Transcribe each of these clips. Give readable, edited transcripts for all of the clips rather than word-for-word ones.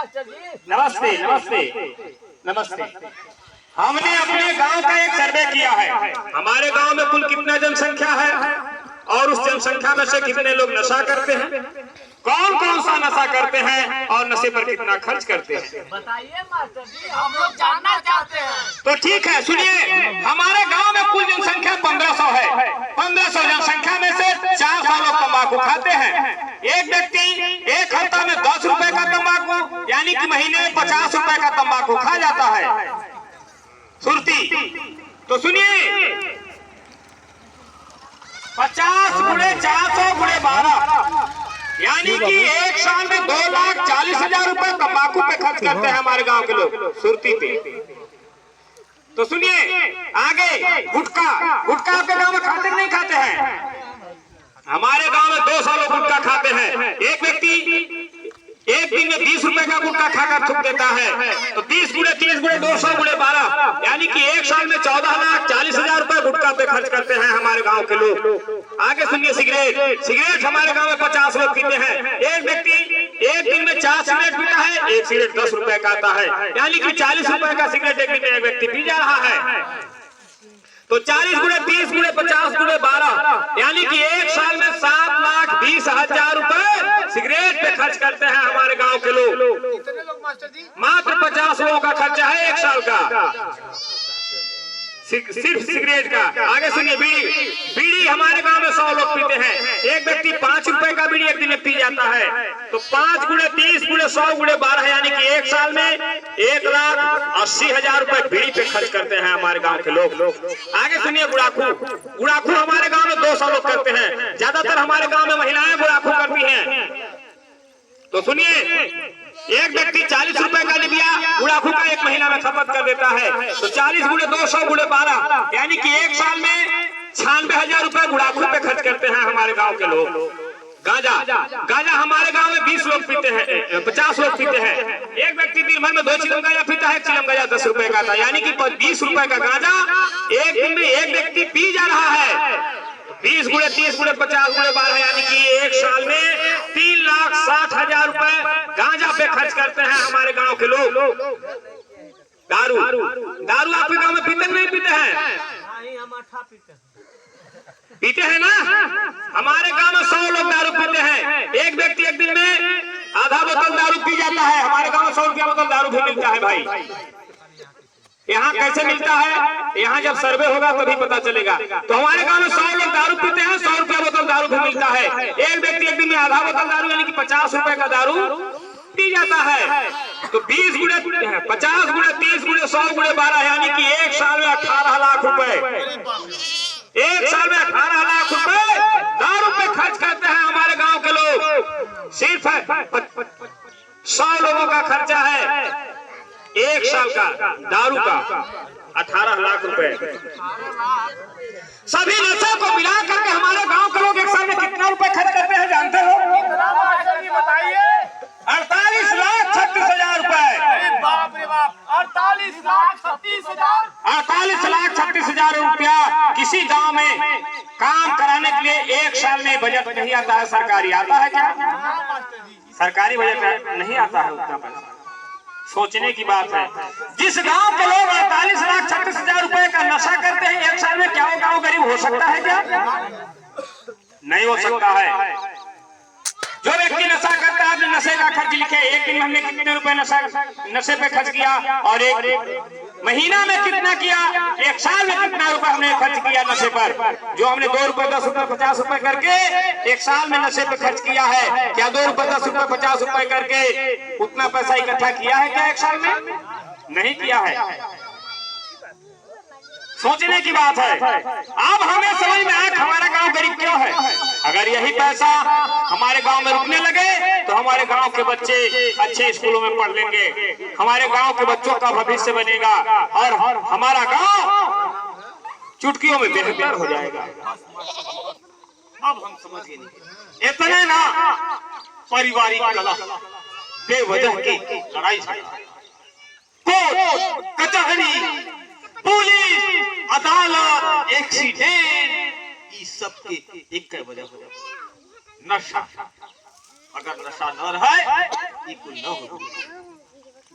Master जी। नमस्ते नमस्ते नमस्ते। हमने अपने गांव का एक सर्वे किया है। हमारे गांव में कुल कितना जनसंख्या है और उस जनसंख्या में से कितने लोग नशा करते हैं, कौन कौन सा नशा करते हैं और नशे पर कितना खर्च करते हैं, बताइए मास्टर जी, हम लोग जानना चाहते हैं। तो ठीक है सुनिए। हमारे गांव में कुल जनसंख्या 1500 है। 1500 जनसंख्या में से 400 लोग तंबाकू खाते हैं। एक व्यक्ति एक हफ्ता में 10 रुपए का तंबाकू यानी कि महीने में 50 रुपए का तंबाकू खा जाता है सुरती। तो सुनिए 50 गुणे 400 गुणे 12 यानी कि एक साल में 2,40,000 रुपए तंबाकू पे खर्च करते हैं हमारे गांव के लोग सुरती पे। तो सुनिए आगे गुटखा। गुटखा आपके गांव में खाते नहीं खाते हैं? हमारे गांव में 200 लोग गुटखा खाते हैं। एक व्यक्ति एक दिन में 20 रुपए का गुटखा खाकर थूक देता है। तो 30 गुणे 30 गुणे 200 गुणे 12 यानी कि एक साल में 14,40,000 रुपए गुटखा पे खर्च करते हैं हमारे गांव के लोग। आगे सुनिए सिगरेट। सिगरेट हमारे गांव में 50 लोग पीते हैं। एक व्यक्ति एक दिन में 4 सिगरेट पीता है। एक सिगरेट 10 रुपए का आता है यानी कि 40 रुपए का सिगरेट एक दिन में एक व्यक्ति पी जा रहा है। तो 40 गुणे 30 गुणे 50 गुणे 12 यानी कि एक साल में 7,20,000 रुपए सिगरेट पे खर्च करते हैं हमारे गांव के लोग। कितने लोग मास्टर जी? मात्र 50 लोगों का खर्चा है एक साल का सिर्फ सिगरेट का। आगे सुनिए बीड़ी। बीड़ी हमारे गांव में 100 लोग पीते हैं। एक व्यक्ति 5 रुपए का बीड़ी एक दिन में पी जाता है। तो 5 गुणे 30 गुणे 100 गुणे 12 यानी कि एक साल में 1,80,000 रुपए बीड़ी पे खर्च करते हैं हमारे गांव के लोग। आगे सुनिए गुड़ाखू। गुड़ाखू हमारे गांव में 200 लोग करते हैं। ज्यादातर हमारे गांव में महिलाएं गुड़ाखू करती हैं। तो सुनिए एक व्यक्ति 40 रुपए का लिबिया गुड़ाखू का एक महीना में खपत कर देता है। तो 40 गुणे 200 गुणे 12 यानी कि एक साल में 96,000 रुपए गुड़ाखू पे खर्च करते हैं हमारे गांव के लोग। गांजा। गांजा हमारे गांव में 20 लोग पीते हैं, 50 लोग पीते हैं। एक व्यक्ति दिन भर में 2 चिलम गांजा पीता है। चिलम गांजा 10 रुपए का था यानी कि 20 रुपए का गांजा एक दिन में एक व्यक्ति पी जा रहा है। 20 गुणे 30 गुणे 50 गुणे 12 यानी कि एक साल में 3,60,000 रुपए गांजा पे खर्च करते हैं हमारे गांव के लोग। दारू। दारू आपके गांव में पीते नहीं पीते हैं? नहीं, हम अठा पीते हैं। पीते हैं ना? हमारे गांव में 100 लोग दारू पीते हैं। एक व्यक्ति एक दिन में आधा बोतल दारू पी जाता है। हमारे गांव में 100 रुपया बोतल दारू भी मिलता है भाई। यहाँ कैसे मिलता है? यहाँ जब सर्वे होगा तभी पता चलेगा। तो हमारे गांव में 100 लोग दारू पीते हैं। 100 रुपया बोतल दारू भी मिलता है। एक व्यक्ति एक दिन में आधा बोतल दारू यानी कि 50 रुपए का दारू पी जाता है। तो 20 गुणे 50 गुणे 30 गुणे 100 गुणे 12 यानी कि एक साल में 18 लाख रुपए। एक साल में 18 लाख रुपए दारू पे खर्च करते हैं हमारे गांव के लोग। सिर्फ 100 लोगों का खर्चा है एक साल का दारू का 18 लाख रुपए। सभी नशे को मिला करके हमारे गांव के लोग एक साल में कितना रुपए खर्च करते हैं जानते हो? बताइए। 48,36,000 रुपए। बाप रे बाप, 48,36,000। 48,36,000 रुपया किसी गांव में काम कराने के लिए एक साल में बजट नहीं आता है। सरकारी आता है क्या? सरकारी बजट नहीं आता है उतना पैसा। सोचने की बात है। जिस गांव के लोग 48,36,000 रुपए का नशा करते हैं एक साल में, क्या वो गांव गरीब हो सकता है क्या? नहीं हो सकता है। जो व्यक्ति नशा करता है अपने नशे का खर्च लिखे। एक दिन में हमने कितने रुपए नशे पे खर्च किया और एक महीना में कितना किया, एक साल में कितना रुपए हमने खर्च किया नशे पर। जो हमने 2 रुपए 10 रुपए 50 रुपए करके एक साल में नशे पे खर्च किया है, क्या 2 रुपए 10 रुपए 50 रुपए करके उतना पैसा इकट्ठा किया है क्या एक साल में? नहीं किया है। सोचने की बात है। अब हमें समझ में आया हमारा गांव गरीब क्यों है। अगर यही पैसा हमारे गांव में रुकने लगे तो हमारे गांव के बच्चे अच्छे स्कूलों में पढ़ लेंगे, हमारे गांव के बच्चों का भविष्य बनेगा और हमारा गांव चुटकियों में बेहतर हो जाएगा। अब हम समझ गए नहीं इतने ना पारिवारिक कलह बेवजह की लड़ाई झगड़ा, कोर्ट कचहरी पुलिस अदालत एक्सीडेंट, इस सब के एक वजह नशा। अगर नशा न रहे ये कुल न हो।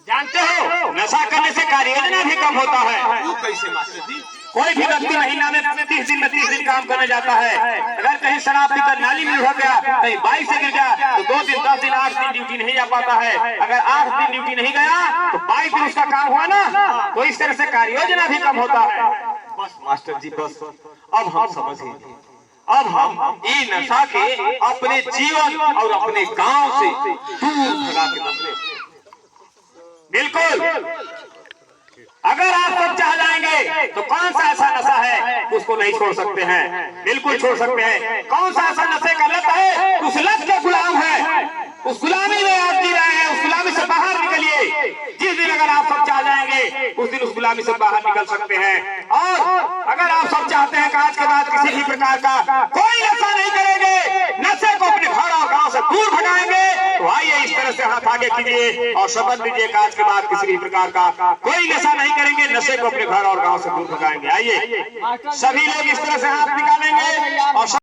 जानते हो नशा करने से कार्य योजना भी कम होता है। वो कैसे मास्टर जी? कोई भी व्यक्ति महीना में 30 दिन में 30 दिन काम करने जाता है। अगर कहीं शराब पीकर नाली में हो गया, कहीं बाइक से गिर गया तो 2 दिन 10 दिन 8 दिन ड्यूटी नहीं जा पाता है। अगर 8 दिन ड्यूटी नहीं गया तो 22 दिन उसका काम हुआ ना, तो इस तरह से कार्य योजना भी कम होता है। बस मास्टर जी बस, अब हम समझ गए। अब हम ये नशा के अपने जीवन और अपने गांव से दूर भगा के बदले। बिल्कुल, अगर आप सब चाह जाएंगे तो कौन सा ऐसा नशा है उसको नहीं छोड़ सकते हैं? बिल्कुल छोड़ सकते हैं। कौन सा ऐसा नशे का लत है, उस लत के गुलाम है, उस गुलामी में आप जी रहे हैं, उस गुलामी से बाहर निकलिए। जिस दिन अगर आप सब चाह जाएंगे उस दिन उस गुलामी से बाहर निकल सकते हैं। और अगर आप सब चाहते हैं कि आज के बाद किसी भी प्रकार का कोई नशा नहीं करेंगे, नशे को अपने घर और गांव से दूर भगाएंगे, तो आइए इस तरह से हाथ आगे कीजिए और शपथ लीजिए कि आज के बाद किसी भी प्रकार का कोई नशा नहीं करेंगे, नशे को अपने घर और गांव से दूर भगाएंगे। आइए सभी लोग इस तरह से हाथ निकालेंगे और